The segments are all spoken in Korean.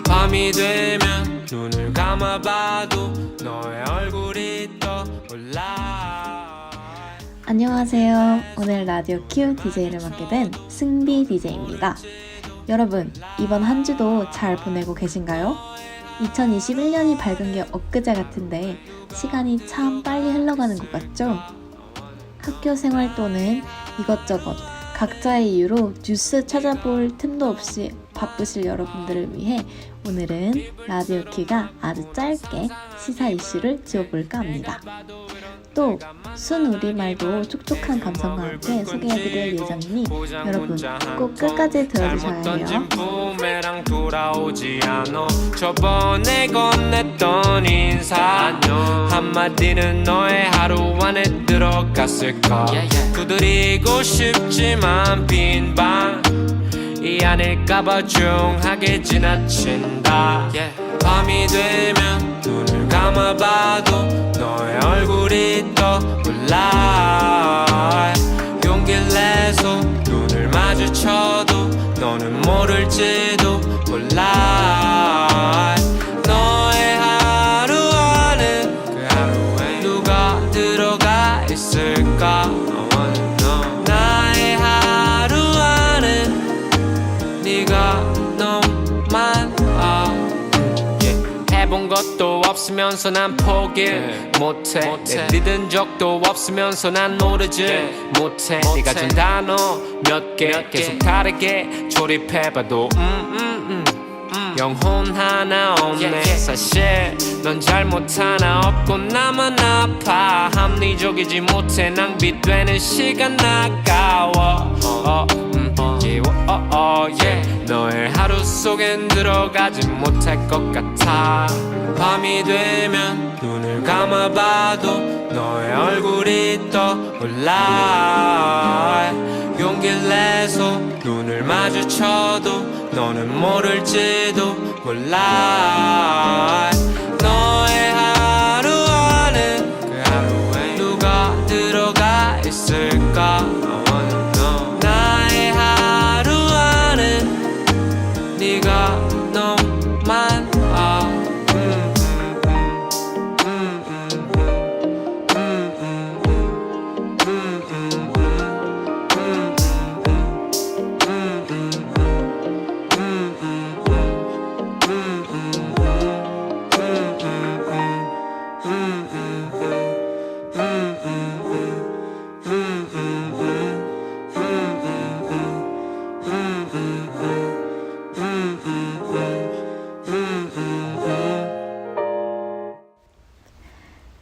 밤이 되면 눈을 감아봐도 너의 얼굴이 떠올라. 안녕하세요. 오늘 라디오 Q DJ를 맡게 된 승비 DJ입니다. 여러분, 이번 한 주도 잘 보내고 계신가요? 2021년이 밝은 게 엊그제 같은데 시간이 참 빨리 흘러가는 것 같죠? 학교 생활 또는 이것저것 각자의 이유로 뉴스 찾아볼 틈도 없이 바쁘실 여러분들을 위해 오늘은 라디오 Q가 아주 짧게 시사 이슈를 짚어볼까 합니다. 또 순우리말도 촉촉한 감성과 함께 소개해드릴 예정이니 여러분 꼭 끝까지 들어주셔야 해요. 저번에 건넸던 인사 한마디는 너의 하루 안에 들어갔을까. 두드리고 싶지만 빈 방 이 아닐까봐 조용하게 지나친다. 밤이 되면 눈을 감아봐도 너의 얼굴이 떠올라. 용기를 내서 눈을 마주쳐도 너는 모를지도 몰라. 너의 하루 안에 그 하루에 누가 들어가 있을까. 나의 하루 안에 네가 너무 많아. 해본 것도 없으면서 난 포기 못해. 내 믿은 적도 없으면서 난 모르지 못해. 네가 준 단어 몇 개 계속 다르게 조립해봐도 영혼 하나 없네. 사실 넌 잘못 하나 없고 나만 아파. 합리적이지 못해. 낭비되는 시간 아까워. 너의 하루 속엔 들어가지 못할 것 같아. 밤이 되면 눈을 감아봐도 너의 얼굴이 떠올라. 용기를 내서 눈을 마주쳐도 너는 모를지도 몰라. 너의 하루 안에 그 하루에 누가 들어가 있을까. 나의 하루 안에 네가 너무 많아.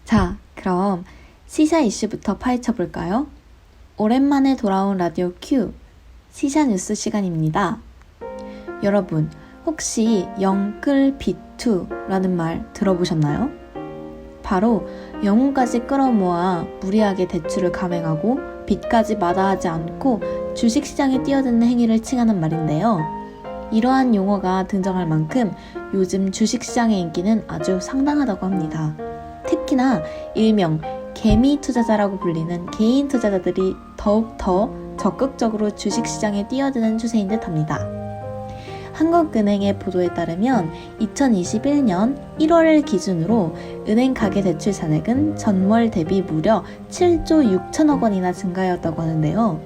자, 그럼 시사 이슈부터 파헤쳐볼까요? 오랜만에 돌아온 라디오 Q 시사 뉴스 시간입니다. 여러분, 혹시 영끌 비투라는 말 들어보셨나요? 바로 영혼까지 끌어모아 무리하게 대출을 감행하고 빚까지 마다하지 않고 주식시장에 뛰어드는 행위를 칭하는 말인데요. 이러한 용어가 등장할 만큼 요즘 주식시장의 인기는 아주 상당하다고 합니다. 특히나 일명 개미 투자자라고 불리는 개인 투자자들이 더욱더 적극적으로 주식시장에 뛰어드는 추세인 듯합니다. 한국은행의 보도에 따르면 2021년 1월을 기준으로 은행 가계대출 잔액은 전월 대비 무려 7조 6천억 원이나 증가하였다고 하는데요.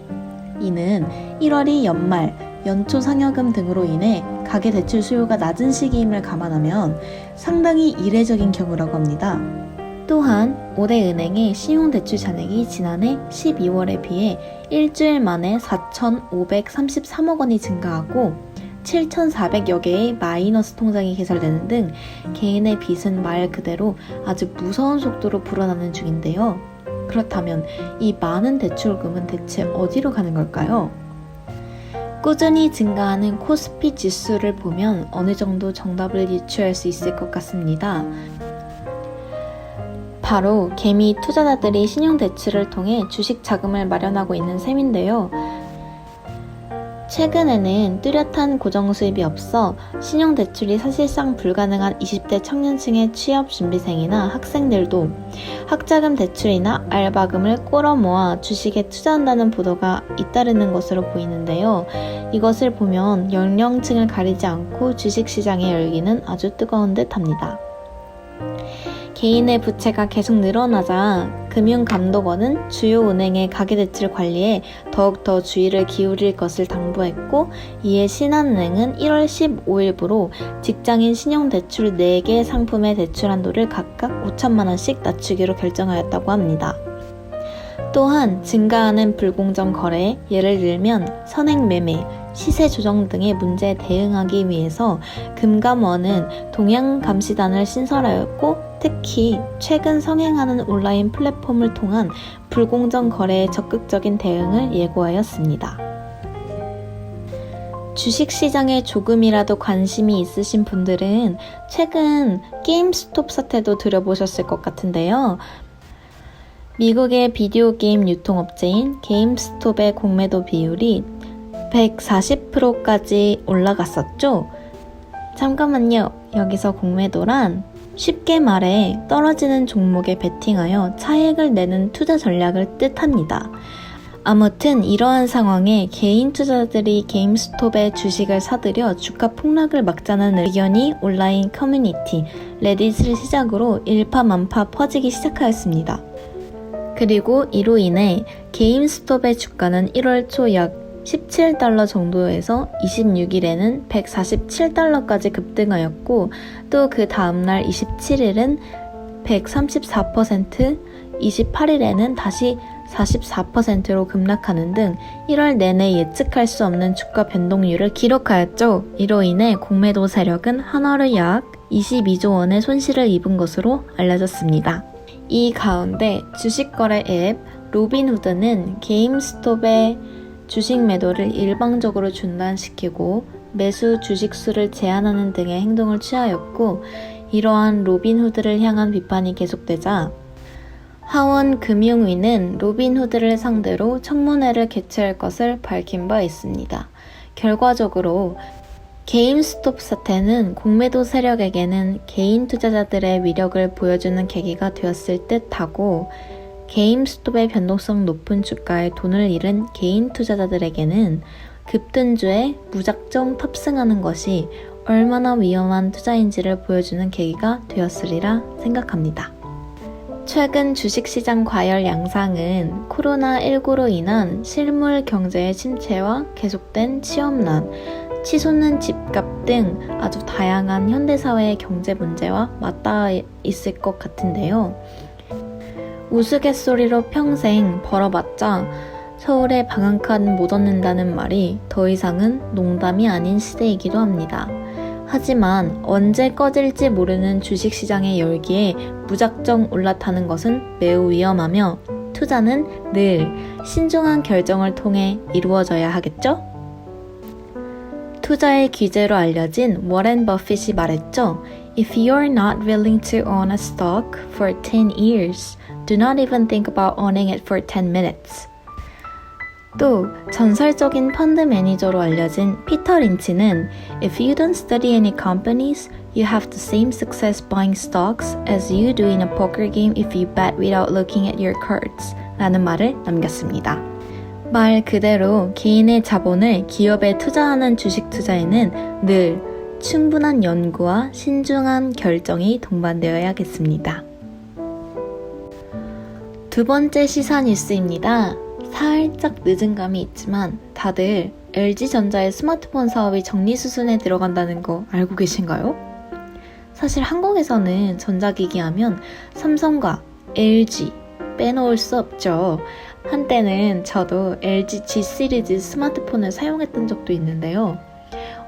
이는 1월이 연말, 연초 상여금 등으로 인해 가계대출 수요가 낮은 시기임을 감안하면 상당히 이례적인 경우라고 합니다. 또한 올해 은행의 신용대출 잔액이 지난해 12월에 비해 일주일 만에 4,533억 원이 증가하고 7,400여 개의 마이너스 통장이 개설되는 등 개인의 빚은 말 그대로 아주 무서운 속도로 불어나는 중인데요. 그렇다면 이 많은 대출금은 대체 어디로 가는 걸까요? 꾸준히 증가하는 코스피 지수를 보면 어느 정도 정답을 유추할 수 있을 것 같습니다. 바로 개미 투자자들이 신용대출을 통해 주식 자금을 마련하고 있는 셈인데요. 최근에는 뚜렷한 고정 수입이 없어 신용대출이 사실상 불가능한 20대 청년층의 취업준비생이나 학생들도 학자금 대출이나 알바금을 끌어모아 주식에 투자한다는 보도가 잇따르는 것으로 보이는데요. 이것을 보면 연령층을 가리지 않고 주식시장의 열기는 아주 뜨거운 듯 합니다. 개인의 부채가 계속 늘어나자 금융감독원은 주요 은행의 가계대출 관리에 더욱더 주의를 기울일 것을 당부했고, 이에 신한은행은 1월 15일부로 직장인 신용대출 4개 상품의 대출 한도를 각각 5천만 원씩 낮추기로 결정하였다고 합니다. 또한 증가하는 불공정 거래, 예를 들면 선행 매매, 시세 조정 등의 문제에 대응하기 위해서 금감원은 동향감시단을 신설하였고, 특히 최근 성행하는 온라인 플랫폼을 통한 불공정 거래에 적극적인 대응을 예고하였습니다. 주식시장에 조금이라도 관심이 있으신 분들은 최근 게임스톱 사태도 들어보셨을 것 같은데요. 미국의 비디오 게임 유통업체인 게임스톱의 공매도 비율이 140%까지 올라갔었죠. 잠깐만요. 여기서 공매도란 쉽게 말해 떨어지는 종목에 베팅하여 차익을 내는 투자 전략을 뜻합니다. 아무튼 이러한 상황에 개인 투자자들이 게임스톱의 주식을 사들여 주가 폭락을 막자는 의견이 온라인 커뮤니티 레딧을 시작으로 일파만파 퍼지기 시작하였습니다. 그리고 이로 인해 게임스톱의 주가는 1월 초 약 17달러 정도에서 26일에는 147달러까지 급등하였고, 또 그 다음날 27일은 134%, 28일에는 다시 44%로 급락하는 등 1월 내내 예측할 수 없는 주가 변동률을 기록하였죠. 이로 인해 공매도 세력은 한화로 약 22조 원의 손실을 입은 것으로 알려졌습니다. 이 가운데 주식거래 앱 로빈후드는 게임스톱의 주식 매도를 일방적으로 중단시키고 매수 주식수를 제한하는 등의 행동을 취하였고, 이러한 로빈후드를 향한 비판이 계속되자 하원금융위는 로빈후드를 상대로 청문회를 개최할 것을 밝힌 바 있습니다. 결과적으로 게임스톱 사태는 공매도 세력에게는 개인 투자자들의 위력을 보여주는 계기가 되었을 듯하고, 게임스톱의 변동성 높은 주가에 돈을 잃은 개인 투자자들에게는 급등주에 무작정 탑승하는 것이 얼마나 위험한 투자인지를 보여주는 계기가 되었으리라 생각합니다. 최근 주식시장 과열 양상은 코로나19로 인한 실물 경제의 침체와 계속된 취업난, 치솟는 집값 등 아주 다양한 현대사회의 경제 문제와 맞닿아 있을 것 같은데요. 우스갯소리로 평생 벌어봤자 서울에 방 한 칸 못 얻는다는 말이 더 이상은 농담이 아닌 시대이기도 합니다. 하지만 언제 꺼질지 모르는 주식시장의 열기에 무작정 올라타는 것은 매우 위험하며, 투자는 늘 신중한 결정을 통해 이루어져야 하겠죠? 투자의 귀재로 알려진 워렌 버핏이 말했죠. If you're not willing to own a stock for 10 years, do not even think about owning it for 10 minutes. 또 전설적인 펀드 매니저로 알려진 피터 린치는 If you don't study any companies, you have the same success buying stocks as you do in a poker game if you bet without looking at your cards 라는 말을 남겼습니다. 말 그대로 개인의 자본을 기업에 투자하는 주식 투자에는 늘 충분한 연구와 신중한 결정이 동반되어야겠습니다. 두 번째 시사 뉴스입니다. 살짝 늦은 감이 있지만 다들 LG전자의 스마트폰 사업이 정리 수순에 들어간다는 거 알고 계신가요? 사실 한국에서는 전자기기 하면 삼성과 LG 빼놓을 수 없죠. 한때는 저도 LG G 시리즈 스마트폰을 사용했던 적도 있는데요.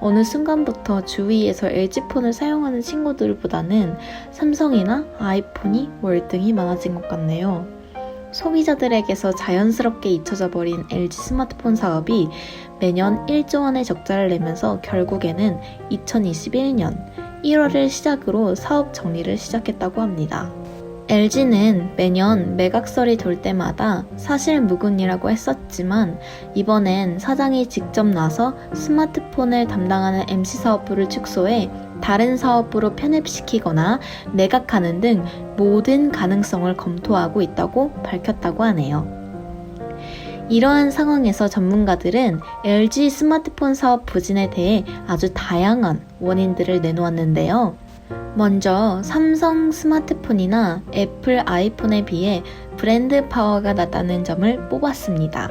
어느 순간부터 주위에서 LG폰을 사용하는 친구들보다는 삼성이나 아이폰이 월등히 많아진 것 같네요. 소비자들에게서 자연스럽게 잊혀져 버린 LG 스마트폰 사업이 매년 1조 원의 적자를 내면서 결국에는 2021년 1월을 시작으로 사업 정리를 시작했다고 합니다. LG는 매년 매각설이 돌 때마다 사실 무근이라고 했었지만 이번엔 사장이 직접 나서 스마트폰을 담당하는 MC 사업부를 축소해 다른 사업부로 편입시키거나 매각하는 등 모든 가능성을 검토하고 있다고 밝혔다고 하네요. 이러한 상황에서 전문가들은 LG 스마트폰 사업 부진에 대해 아주 다양한 원인들을 내놓았는데요. 먼저 삼성 스마트폰이나 애플 아이폰에 비해 브랜드 파워가 낮다는 점을 뽑았습니다.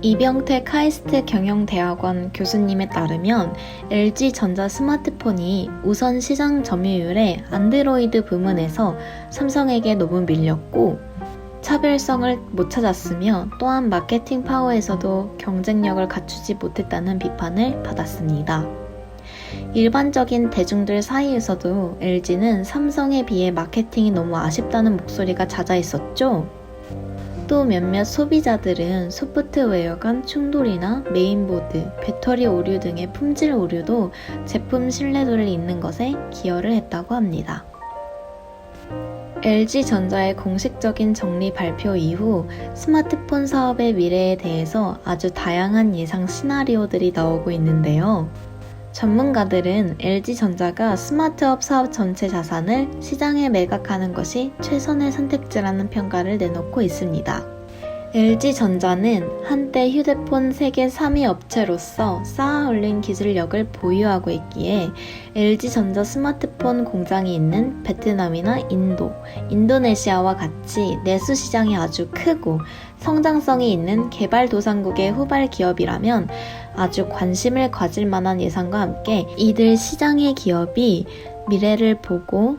이병택 카이스트 경영대학원 교수님에 따르면 LG전자 스마트폰이 우선 시장 점유율의 안드로이드 부문에서 삼성에게 너무 밀렸고 차별성을 못 찾았으며 또한 마케팅 파워에서도 경쟁력을 갖추지 못했다는 비판을 받았습니다. 일반적인 대중들 사이에서도 LG는 삼성에 비해 마케팅이 너무 아쉽다는 목소리가 잦아있었죠. 또 몇몇 소비자들은 소프트웨어 간 충돌이나 메인보드, 배터리 오류 등의 품질 오류도 제품 신뢰도를 잇는 것에 기여를 했다고 합니다. LG전자의 공식적인 정리 발표 이후 스마트폰 사업의 미래에 대해서 아주 다양한 예상 시나리오들이 나오고 있는데요. 전문가들은 LG전자가 스마트업 사업 전체 자산을 시장에 매각하는 것이 최선의 선택지라는 평가를 내놓고 있습니다. LG전자는 한때 휴대폰 세계 3위 업체로서 쌓아 올린 기술력을 보유하고 있기에 LG전자 스마트폰 공장이 있는 베트남이나 인도, 인도네시아와 같이 내수 시장이 아주 크고 성장성이 있는 개발도상국의 후발 기업이라면 아주 관심을 가질 만한 예상과 함께 이들 시장의 기업이 미래를 보고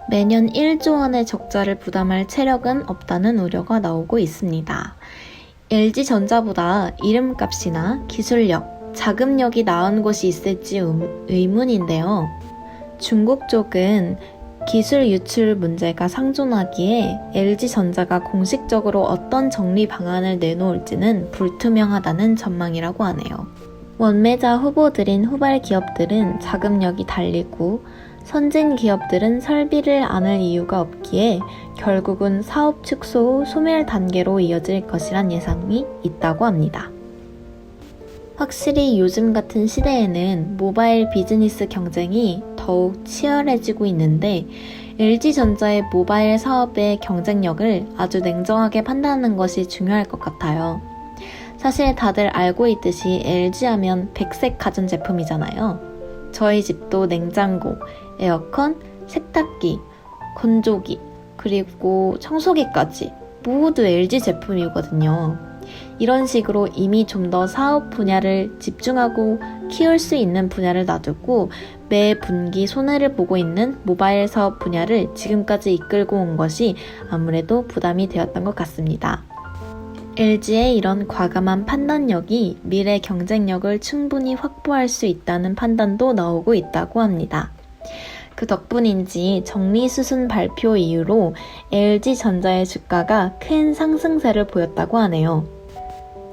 매년 1조 원의 적자를 부담할 체력은 없다는 우려가 나오고 있습니다. LG전자보다 이름값이나 기술력, 자금력이 나은 곳이 있을지 의문인데요. 중국 쪽은 기술 유출 문제가 상존하기에 LG전자가 공식적으로 어떤 정리 방안을 내놓을지는 불투명하다는 전망이라고 하네요. 원매자 후보들인 후발 기업들은 자금력이 달리고 선진 기업들은 설비를 안 할 이유가 없기에 결국은 사업 축소 후 소멸 단계로 이어질 것이란 예상이 있다고 합니다. 확실히 요즘 같은 시대에는 모바일 비즈니스 경쟁이 더욱 치열해지고 있는데 LG전자의 모바일 사업의 경쟁력을 아주 냉정하게 판단하는 것이 중요할 것 같아요. 사실 다들 알고 있듯이 LG하면 백색 가전제품이잖아요. 저희 집도 냉장고, 에어컨, 세탁기, 건조기, 그리고 청소기까지 모두 LG 제품이거든요. 이런 식으로 이미 좀 더 사업 분야를 집중하고 키울 수 있는 분야를 놔두고 매 분기 손해를 보고 있는 모바일 사업 분야를 지금까지 이끌고 온 것이 아무래도 부담이 되었던 것 같습니다. LG의 이런 과감한 판단력이 미래 경쟁력을 충분히 확보할 수 있다는 판단도 나오고 있다고 합니다. 그 덕분인지 정리수순 발표 이후로 LG전자의 주가가 큰 상승세를 보였다고 하네요.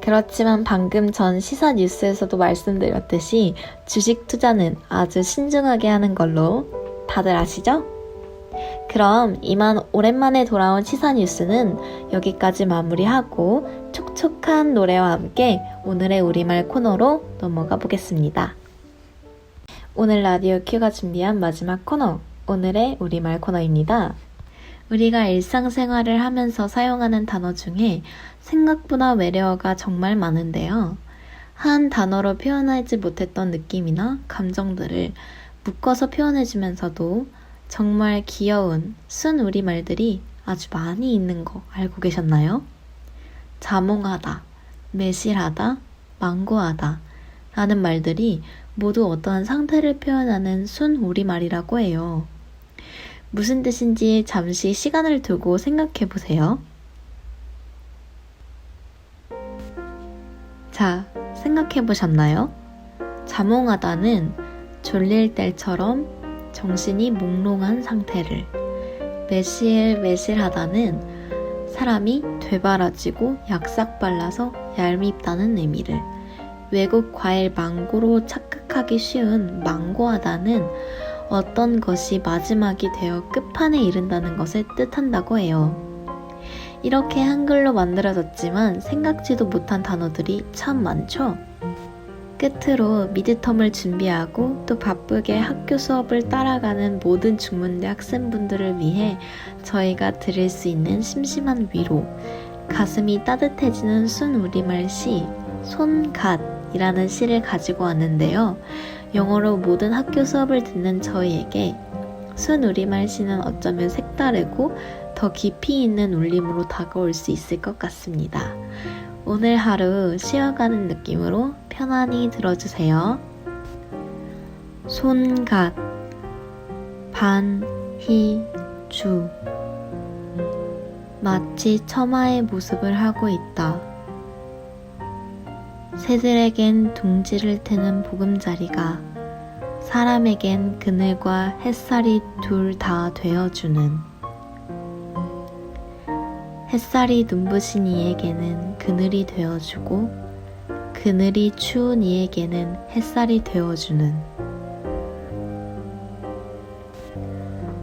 그렇지만 방금 전 시사 뉴스에서도 말씀드렸듯이 주식 투자는 아주 신중하게 하는 걸로 다들 아시죠? 그럼 이만 오랜만에 돌아온 시사 뉴스는 여기까지 마무리하고 촉촉한 노래와 함께 오늘의 우리말 코너로 넘어가 보겠습니다. 오늘 라디오 큐가 준비한 마지막 코너, 오늘의 우리말 코너입니다. 우리가 일상생활을 하면서 사용하는 단어 중에 생각보다 외래어가 정말 많은데요. 한 단어로 표현하지 못했던 느낌이나 감정들을 묶어서 표현해주면서도 정말 귀여운 순 우리말들이 아주 많이 있는 거 알고 계셨나요? 자몽하다, 매실하다, 망고하다 라는 말들이 모두 어떠한 상태를 표현하는 순 우리말이라고 해요. 무슨 뜻인지 잠시 시간을 두고 생각해 보세요. 자, 생각해 보셨나요? 자몽하다는 졸릴 때처럼 정신이 몽롱한 상태를, 매실매실하다는 사람이 되바라지고 약삭 발라서 얄밉다는 의미를, 외국 과일 망고로 착각하기 쉬운 망고하다는 어떤 것이 마지막이 되어 끝판에 이른다는 것을 뜻한다고 해요. 이렇게 한글로 만들어졌지만 생각지도 못한 단어들이 참 많죠? 끝으로 미드텀을 준비하고 또 바쁘게 학교 수업을 따라가는 모든 중문대 학생분들을 위해 저희가 드릴 수 있는 심심한 위로, 가슴이 따뜻해지는 순 우리말 시, 손갓이라는 시를 가지고 왔는데요. 영어로 모든 학교 수업을 듣는 저희에게 순 우리말 시는 어쩌면 색다르고 더 깊이 있는 울림으로 다가올 수 있을 것 같습니다. 오늘 하루 쉬어가는 느낌으로 편안히 들어주세요. 손갓, 반희주. 마치 처마의 모습을 하고 있다. 새들에겐 둥지를 트는 보금자리가 사람에겐 그늘과 햇살이 둘 다 되어주는, 햇살이 눈부신 이에게는 그늘이 되어주고 그늘이 추운 이에게는 햇살이 되어주는.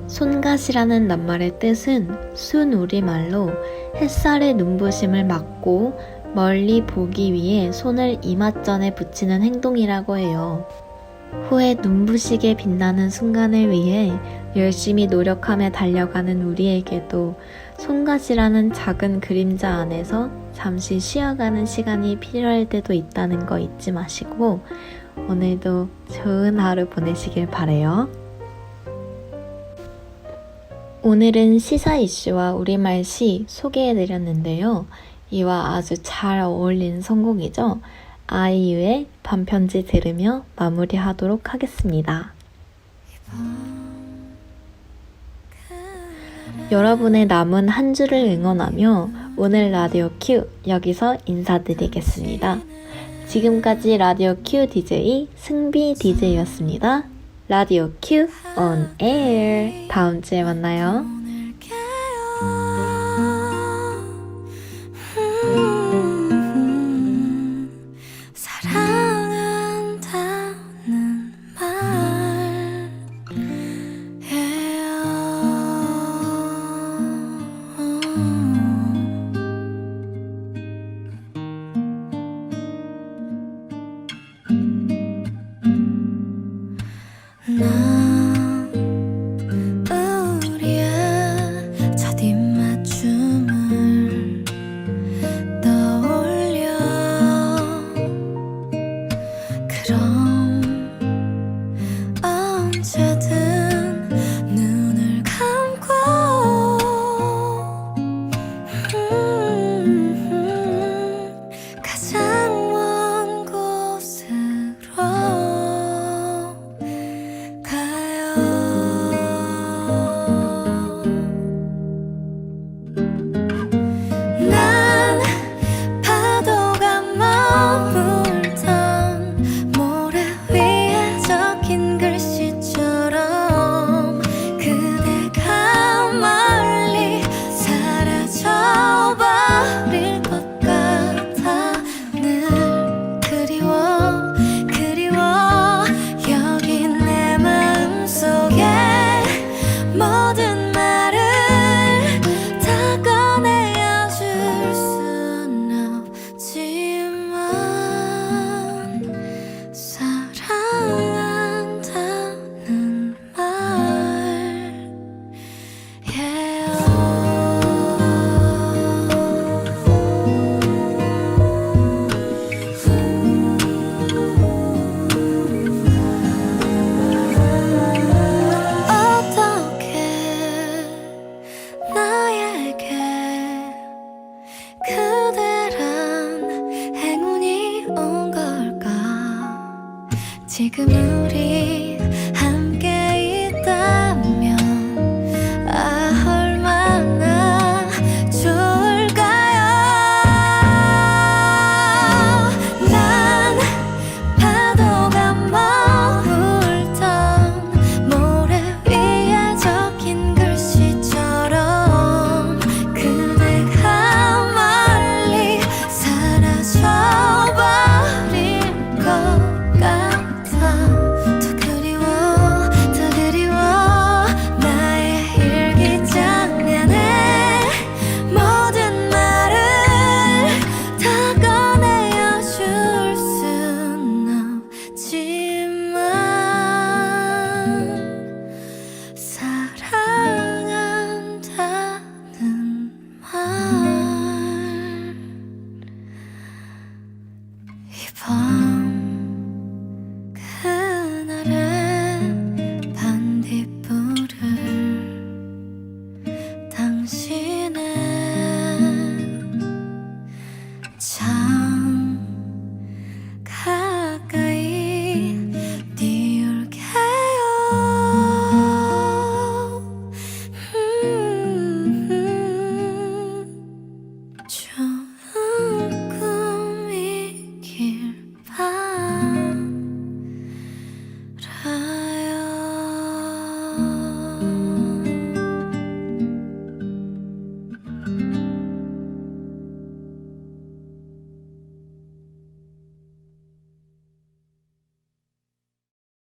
손갓이라는 낱말의 뜻은 순 우리말로 햇살의 눈부심을 막고 멀리 보기 위해 손을 이맛전에 붙이는 행동이라고 해요. 후에 눈부시게 빛나는 순간을 위해 열심히 노력하며 달려가는 우리에게도 손갓이라는 작은 그림자 안에서 잠시 쉬어가는 시간이 필요할 때도 있다는 거 잊지 마시고 오늘도 좋은 하루 보내시길 바래요. 오늘은 시사 이슈와 우리말 시 소개해드렸는데요. 이와 아주 잘 어울리는 선곡이죠. 아이유의 반편지 들으며 마무리하도록 하겠습니다. 여러분의 남은 한 주를 응원하며 오늘 라디오 큐 여기서 인사드리겠습니다. 지금까지 라디오 큐 DJ 승비 DJ였습니다. 라디오 큐 on air. 다음 주에 만나요.